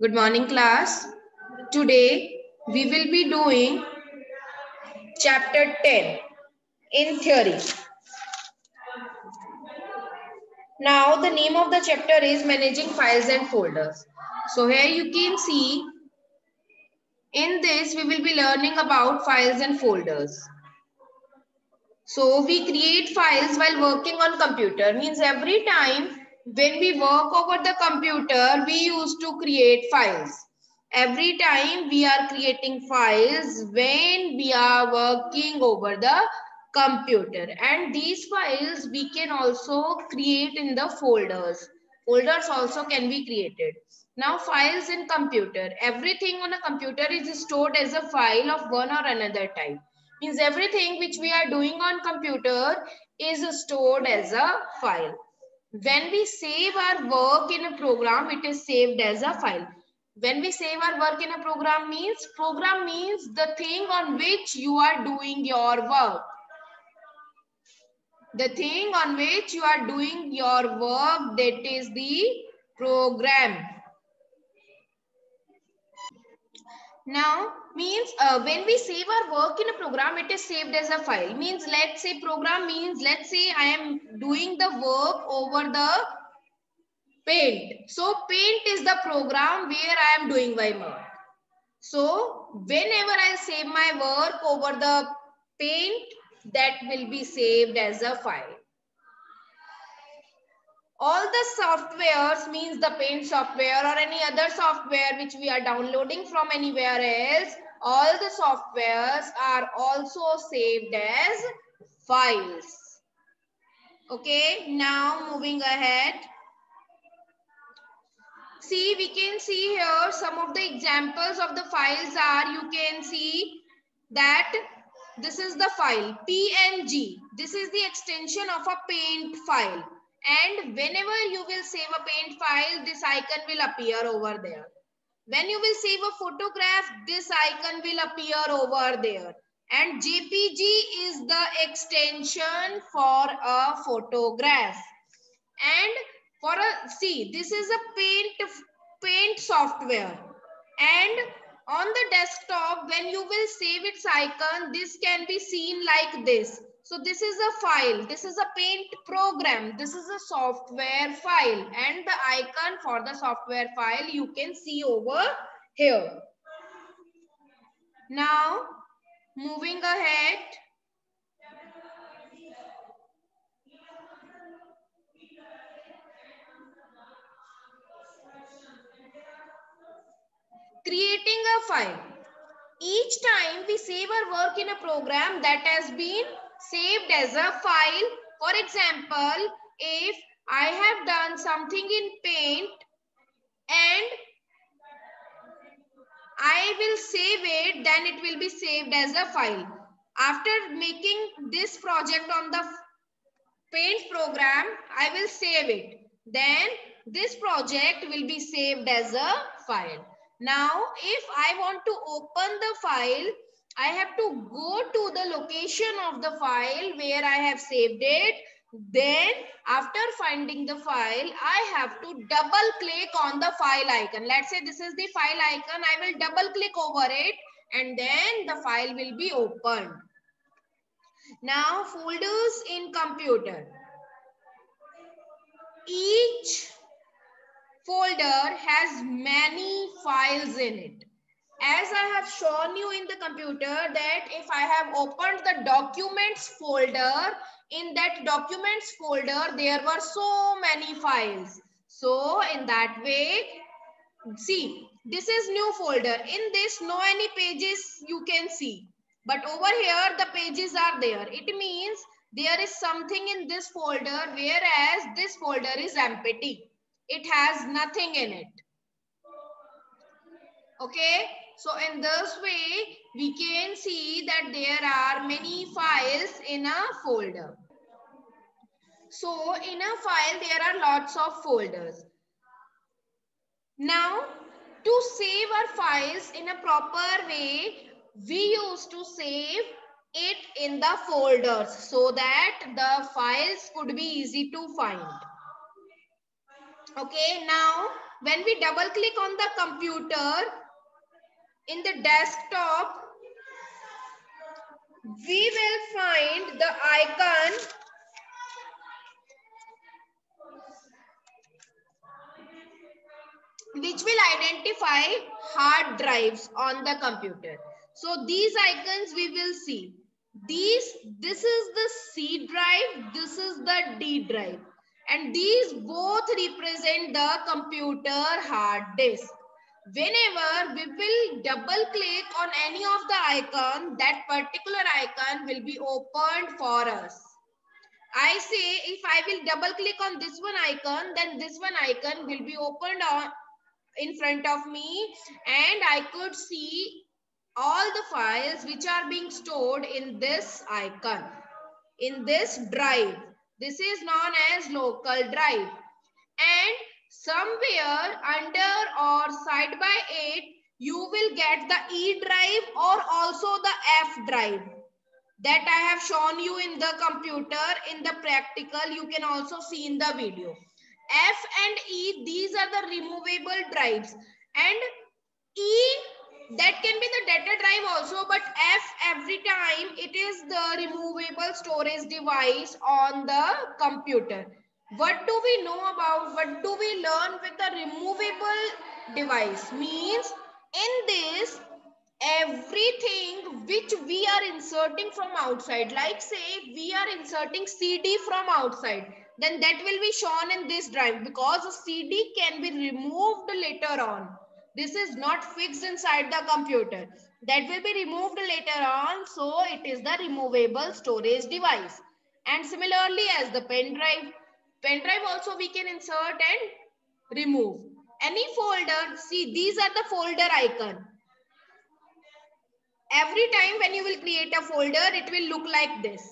Good morning, class. Today we will be doing chapter 10 in theory. Now the name of the chapter is managing files and folders. So here you can see in this we will be learning about files and folders. So we create files while working on computer. Means every time when we work over the computer, we used to create files. Every time we are creating files when we are working over the computer. And these files we can also create in the folders. Folders also can be created. Now files in computer. Everything on a computer is stored as a file of one or another type. Means everything which we are doing on computer is stored as a file. When we save our work in a program, it is saved as a file. When we save our work in a program means the thing on which you are doing your work. The thing on which you are doing your work, that is the program. Now means when we save our work in a program, it is saved as a file. Means let's say program means let's say I am doing the work over the Paint. So Paint is the program where I am doing my work. So whenever I save my work over the Paint, that will be saved as a file. All the softwares means the Paint software or any other software which we are downloading from anywhere else, all the softwares are also saved as files. Okay, now moving ahead. See, we can see here some of the examples of the files are, you can see that this is the file PNG. This is the extension of a Paint file. And whenever you will save a Paint file, this icon will appear over there. When you will save a photograph, this icon will appear over there. And JPG is the extension for a photograph. And for a, see, this is a paint software. And on the desktop, when you will save its icon, this can be seen like this. So this is a file. This is a Paint program. This is a software file. And the icon for the software file you can see over here. Now, moving ahead. Creating a file. Each time we save our work in a program, that has been saved as a file. For example, if I have done something in Paint and I will save it, then it will be saved as a file. After making this project on the Paint program, I will save it. Then this project will be saved as a file. Now, if I want to open the file, I have to go to the location of the file where I have saved it. Then, after finding the file, I have to double click on the file icon. Let's say this is the file icon. I will double click over it and then the file will be opened. Now, folders in computer. Each folder has many files in it. As I have shown you in the computer that if I have opened the documents folder, in that documents folder, there were so many files. So in that way, see, this is new folder. In this, no any pages you can see. But over here, the pages are there. It means there is something in this folder, whereas this folder is empty. It has nothing in it. Okay. So in this way, we can see that there are many files in a folder. So in a file, there are lots of folders. Now, to save our files in a proper way, we used to save it in the folders so that the files could be easy to find. Okay, now when we double click on the computer in the desktop, we will find the icon which will identify hard drives on the computer. So these icons we will see. This is the C drive, this is the D drive. And these both represent the computer hard disk. Whenever we will double click on any of the icon, that particular icon will be opened for us. I say if I will double click on this one icon, then this one icon will be opened on in front of me, and I could see all the files which are being stored in this icon, in this drive. This is known as local drive. And somewhere under or side by it, you will get the E drive or also the F drive that I have shown you in the computer in the practical. You can also see in the video. F and E, these are the removable drives, and E, that can be the data drive also, but F, every time it is the removable storage device on the computer. What do we know about, what do we learn with the removable device? Means in this, everything which we are inserting from outside, like say we are inserting CD from outside, then that will be shown in this drive, because a CD can be removed later on. This is not fixed inside the computer. That will be removed later on. So it is the removable storage device. And similarly as the pen drive also we can insert and remove. Any folder, see these are the folder icon. Every time when you will create a folder, it will look like this.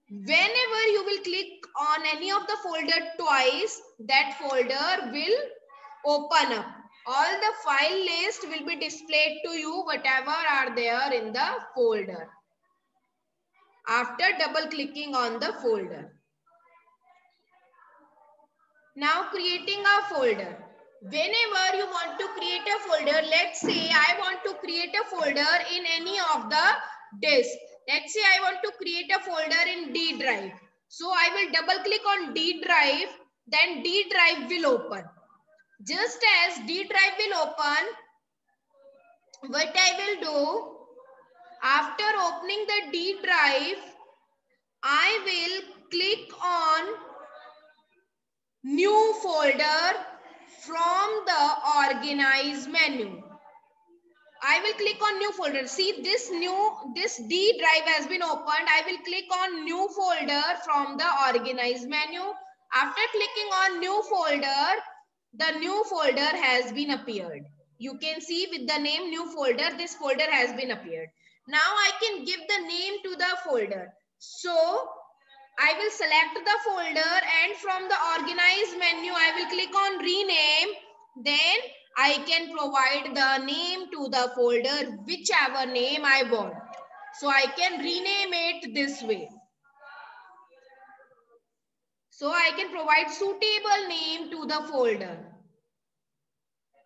Whenever you will click on any of the folder twice, that folder will open up. All the file list will be displayed to you, whatever are there in the folder, after double clicking on the folder. Now creating a folder. Whenever you want to create a folder, let's say I want to create a folder in any of the disk. Let's say I want to create a folder in D drive. So I will double click on D drive, then D drive will open. Just as D drive will open, what I will do, after opening the D drive, I will click on new folder from the organize menu. I will click on new folder. See this D drive has been opened. I will click on new folder from the organize menu. After clicking on new folder, the new folder has been appeared. You can see with the name new folder, this folder has been appeared. Now I can give the name to the folder. So I will select the folder, and from the organize menu, I will click on rename. Then I can provide the name to the folder, whichever name I want. So I can rename it this way. So I can provide suitable name to the folder.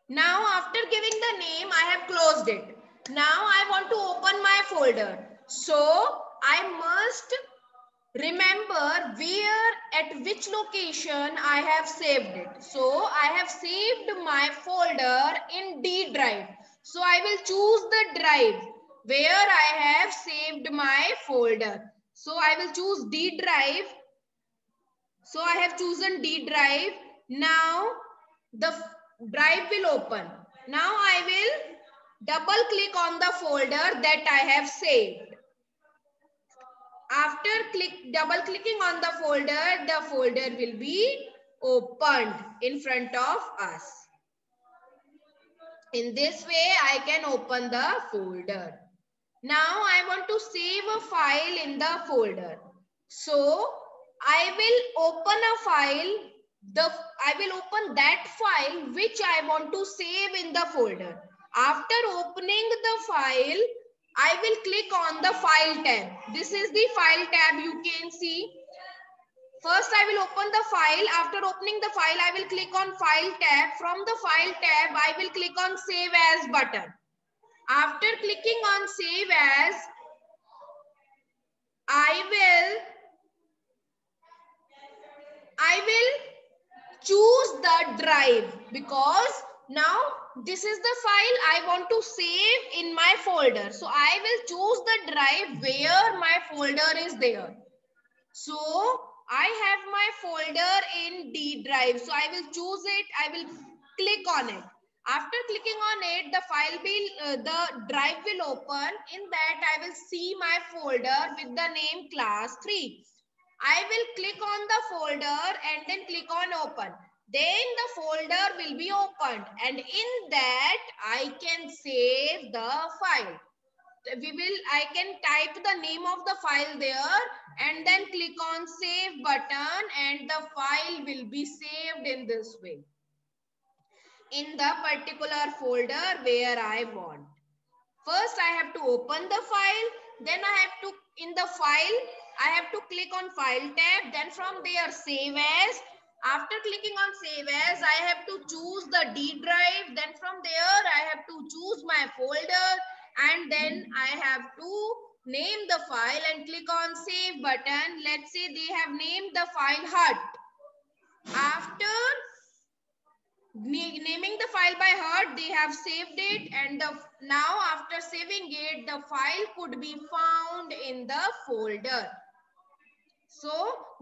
Now after giving the name, I have closed it. Now I want to open my folder. So I must remember where, at which location I have saved it. So I have saved my folder in D drive. So I will choose the drive where I have saved my folder. So I will choose D drive. So I have chosen D drive. Now the drive will open. Now I will double click on the folder that I have saved. After double clicking on the folder will be opened in front of us. In this way, I can open the folder. Now I want to save a file in the folder. So I will open a file. I will open that file which I want to save in the folder. After opening the file, I will click on the file tab. This is the file tab, you can see. First, I will open the file. After opening the file, I will click on File tab. From the File tab, I will click on Save As button. After clicking on Save As, I will choose the drive, because now this is the file I want to save in my folder. So I will choose the drive where my folder is there. So I have my folder in D drive. So I will choose it. I will click on it. After clicking on it, the drive will open. In that, I will see my folder with the name class 3. I will click on the folder and then click on open. Then the folder will be opened, and in that I can save the file. I can type the name of the file there and then click on save button, and the file will be saved in this way in the particular folder where I want. First, I have to open the file. Then I have to, in the file, I have to click on File tab. Then from there, Save As. After clicking on Save As, I have to choose the D drive. Then from there, I have to choose my folder. And then I have to name the file and click on Save button. Let's say they have named the file Hut. After naming the file by Hut, they have saved it, and now after saving it, the file could be found in the folder. So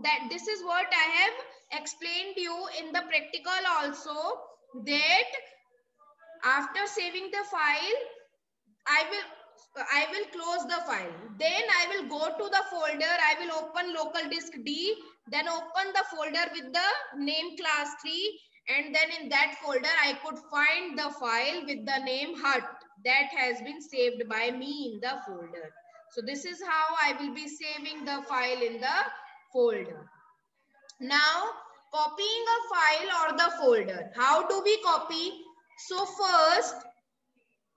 that this is what I have explained you in the practical also, that after saving the file, I will close the file. Then I will go to the folder. I will open local disk D. Then open the folder with the name class 3. And then in that folder, I could find the file with the name Hut that has been saved by me in the folder. So this is how I will be saving the file in the folder. Now, copying a file or the folder. How do we copy? So first,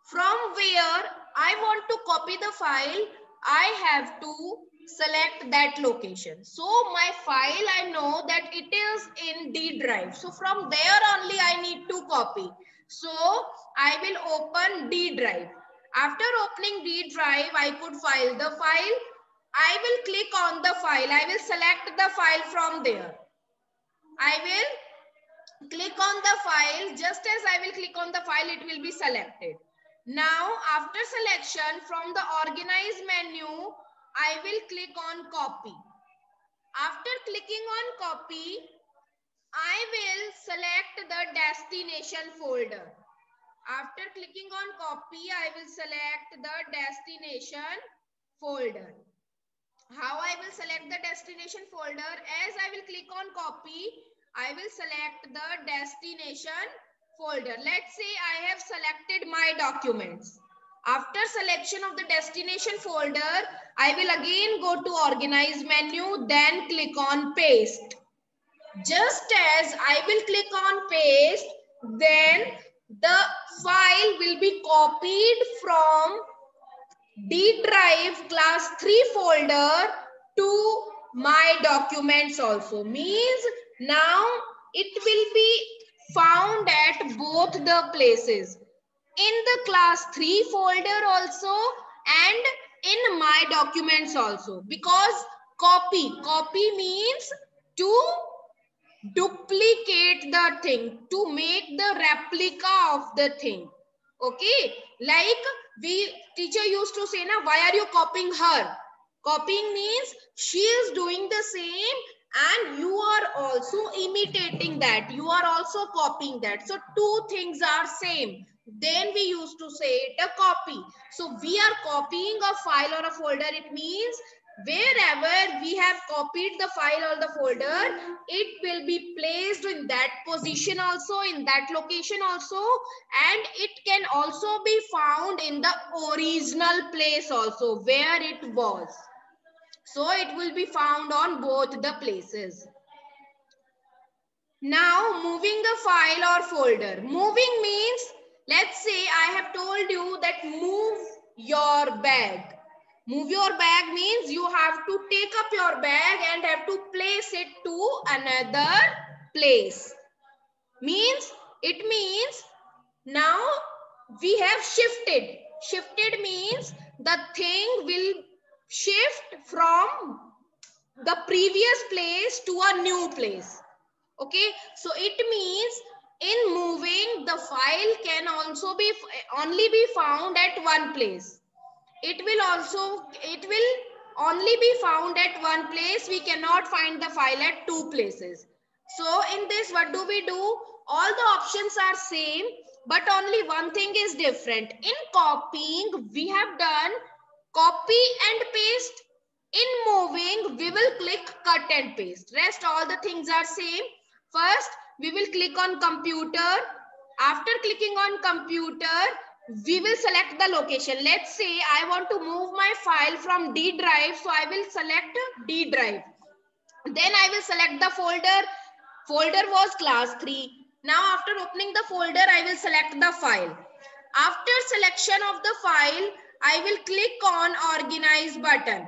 from where I want to copy the file, I have to select that location. So my file, I know that it is in D drive. So from there only I need to copy. So I will open D drive. After opening D drive, I could file the file. I will click on the file. I will select the file from there. I will click on the file. Just as I will click on the file, it will be selected. Now, after selection from the organize menu, I will click on copy. After clicking on copy, I will select the destination folder. After clicking on copy, I will select the destination folder. How I will select the destination folder? As I will click on copy, I will select the destination folder. Let's say I have selected my documents. After selection of the destination folder, I will again go to organize menu, then click on paste. Just as I will click on paste, then the file will be copied from D drive class 3 folder to my documents also. Means now it will be found at both the places, in the class 3 folder also and in my documents also, because copy means to duplicate the thing, to make the replica of the thing. Okay, like teacher used to say, na, why are you copying her? Copying means she is doing the same and you are also imitating that. You are also copying that. So two things are same. Then we used to say it a copy. So we are copying a file or a folder. It means wherever we have copied the file or the folder, it will be placed in that position also, in that location also, and it can also be found in the original place also where it was. So it will be found on both the places. Now moving a file or folder. Moving means, let's say I have told you that move your bag. Move your bag means you have to take up your bag and have to place it to another place. It means now we have shifted. Shifted means the thing will shift from the previous place to a new place. Okay, so it means in moving the file can also be only be found at one place. It will only be found at one place. We cannot find the file at two places. So in this, what do? All the options are same, but only one thing is different. In copying, we have done copy and paste. In moving, we will click cut and paste. Rest all the things are same. First, we will click on computer. After clicking on computer, we will select the location. Let's say I want to move my file from D drive. So I will select D drive. Then I will select the folder. Folder was class 3. Now after opening the folder, I will select the file. After selection of the file, I will click on organize button.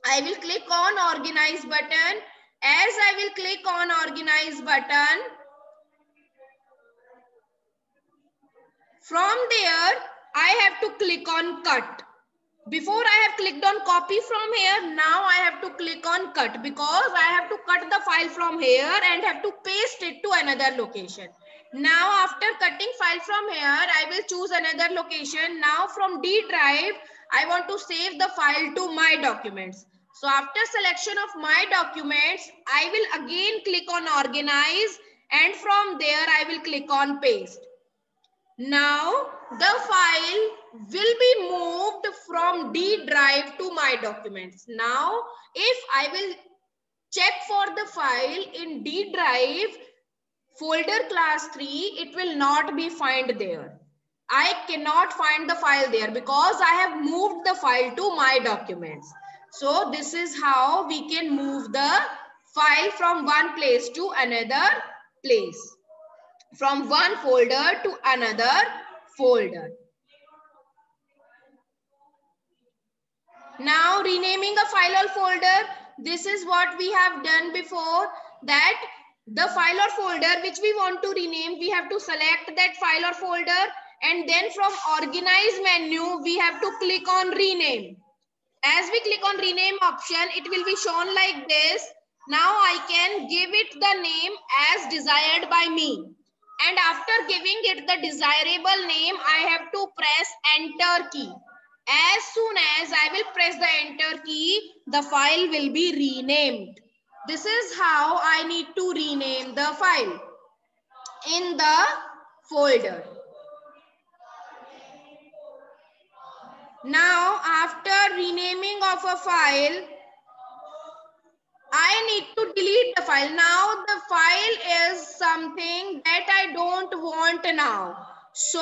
I will click on organize button. As I will click on organize button, from there, I have to click on cut. Before I have clicked on copy from here, now I have to click on cut because I have to cut the file from here and have to paste it to another location. Now after cutting file from here, I will choose another location. Now from D drive, I want to save the file to my documents. So after selection of my documents, I will again click on organize and from there I will click on paste. Now the file will be moved from D drive to my documents. Now if I will check for the file in D drive folder class 3, it will not be found there. I cannot find the file there because I have moved the file to my documents. So this is how we can move the file from one place to another place, from one folder to another folder. Now renaming a file or folder, this is what we have done before, that the file or folder which we want to rename, we have to select that file or folder and then from organize menu, we have to click on rename. As we click on rename option, it will be shown like this. Now I can give it the name as desired by me. And after giving it the desirable name, I have to press enter key. As soon as I will press the enter key, the file will be renamed. This is how I need to rename the file in the folder. Now, after renaming of a file, I need to delete the file. Now, the file is something that I don't want now. So,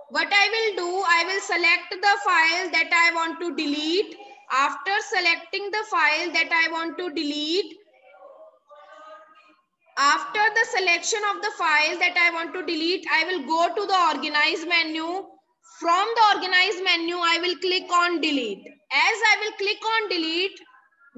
what I will do, I will select the file that I want to delete. After selecting the file that I want to delete, after the selection of the file that I want to delete, I will go to the organize menu. From the organize menu, I will click on delete. As I will click on delete,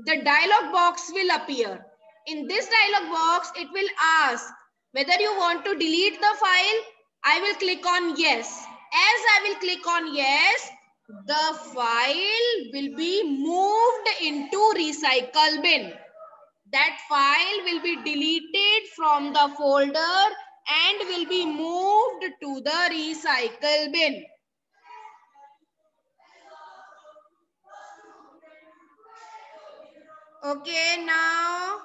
the dialog box will appear. In this dialog box, it will ask whether you want to delete the file. I will click on yes. As I will click on yes, the file will be moved into recycle bin. That file will be deleted from the folder and will be moved to the recycle bin. Okay, now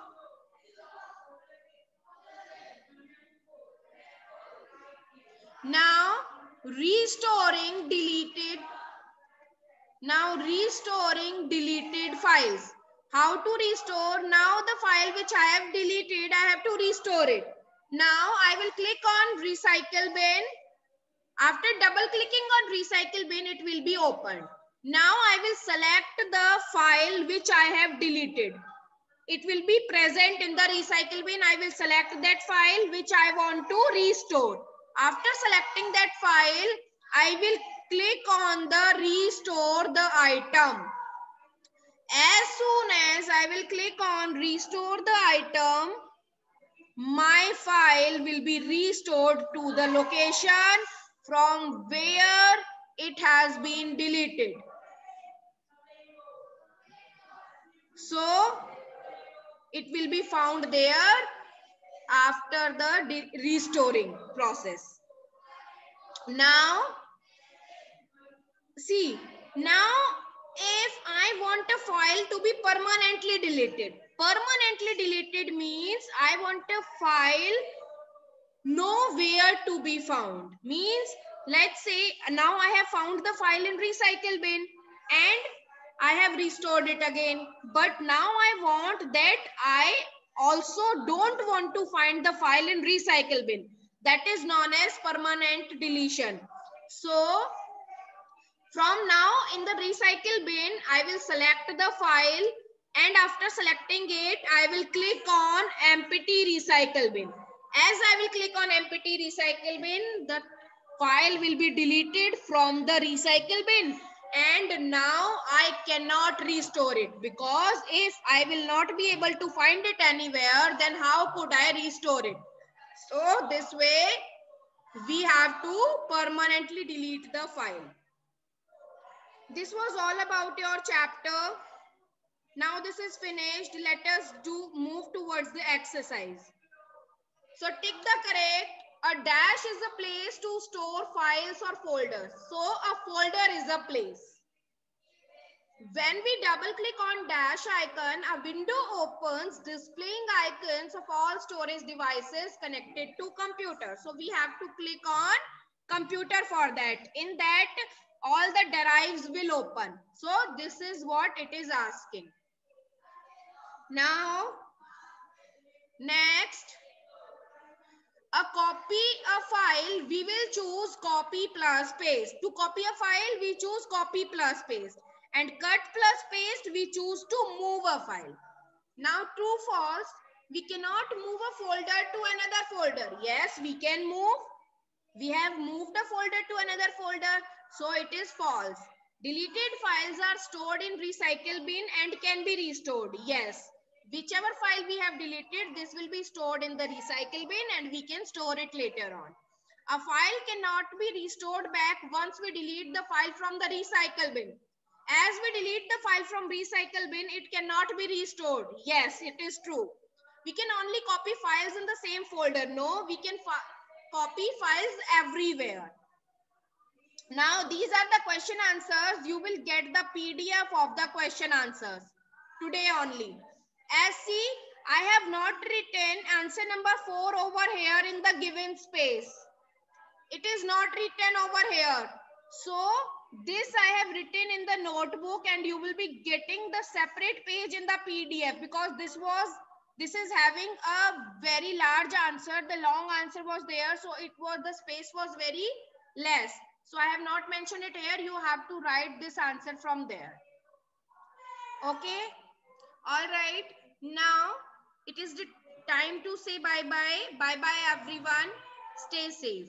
restoring deleted files. How to restore? Now the file which I have deleted, I have to restore it. Now I will click on recycle bin. After double clicking on recycle bin, it will be opened. Now I will select the file which I have deleted. It will be present in the recycle bin. I will select that file which I want to restore. After selecting that file, I will click on the restore the item. As soon as I will click on restore the item, my file will be restored to the location from where it has been deleted. So it will be found there after the restoring process. Now, see, now if I want a file to be permanently deleted means I want a file nowhere to be found. Means, let's say now I have found the file in recycle bin and I have restored it again. But now I want that I also don't want to find the file in recycle bin. That is known as permanent deletion. So from now in the recycle bin, I will select the file, and after selecting it, I will click on empty recycle bin. As I will click on empty recycle bin, the file will be deleted from the recycle bin, and now I cannot restore it, because if I will not be able to find it anywhere, then how could I restore it? So this way we have to permanently delete the file. This was all about your chapter. Now this is finished. Let us move towards the exercise. So tick the correct. A dash is a place to store files or folders. So a folder is a place. When we double click on dash icon, a window opens displaying icons of all storage devices connected to computer. So we have to click on computer for that. In that, all the drives will open. So this is what it is asking. Now, next, a copy a file, we will choose copy plus paste. To copy a file, we choose copy plus paste. And cut plus paste, we choose to move a file. Now, true, false, we cannot move a folder to another folder. Yes, we can move. We have moved a folder to another folder. So it is false. Deleted files are stored in recycle bin and can be restored. Yes. Whichever file we have deleted, this will be stored in the recycle bin and we can store it later on. A file cannot be restored back once we delete the file from the recycle bin. As we delete the file from recycle bin, it cannot be restored. Yes, it is true. We can only copy files in the same folder. No, we can copy files everywhere. Now, these are the question answers. You will get the PDF of the question answers today only. As see, I have not written answer number 4 over here in the given space. It is not written over here. So, this I have written in the notebook and you will be getting the separate page in the PDF, because this is having a very large answer. The long answer was there. So, the space was very less. So, I have not mentioned it here. You have to write this answer from there. Okay. All right. Now, it is the time to say bye-bye. Bye-bye, everyone. Stay safe.